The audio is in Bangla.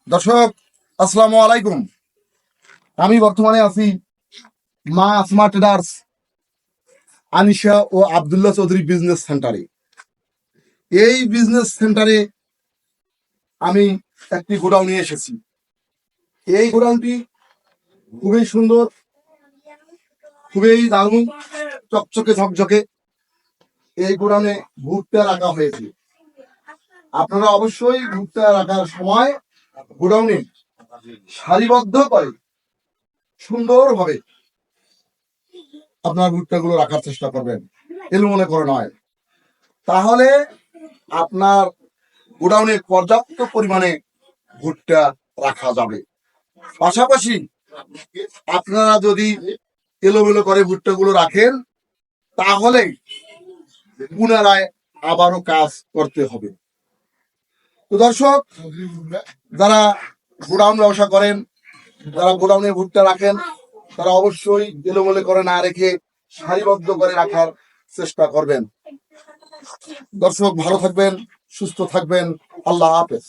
দর্শক, আসসালামু আলাইকুম। আমি বর্তমানে আছি মা আসমা ট্রেডার্স আনিশা ও আব্দুল্লাহ চৌধুরী বিজনেস সেন্টারে। এই বিজনেস সেন্টারে আমি একটি গোডাউন নিয়ে এসেছি। এই গোডাউনটি খুবই সুন্দর, খুবই দারুণ, চকচকে ঝকঝকে। এই গোডাউনে ভুট্টা রাখা হয়েছে। আপনারা অবশ্যই ভুট্টা রাখার সময় গোডাউনে সারিবদ্ধ করে সুন্দরভাবে আপনার ভুট্টাগুলো রাখার চেষ্টা করবেন, এলোমেলো করে নয়। তাহলে আপনার গোডাউনে পর্যাপ্ত পরিমাণে ভুট্টা রাখা যাবে। পাশাপাশি আপনারা যদি এলোমেলো করে ভুট্টাগুলো রাখেন, তাহলে পুনরায় আবারও কাজ করতে হবে। তো দর্শক, যারা গোডাউন ব্যবসা করেন, যারা গোডাউনে ভুট্টা রাখেন, তারা অবশ্যই এলোমেলো করে না রেখে সারিবদ্ধ করে রাখার চেষ্টা করবেন। দর্শক, ভালো থাকবেন, সুস্থ থাকবেন। আল্লাহ হাফেজ।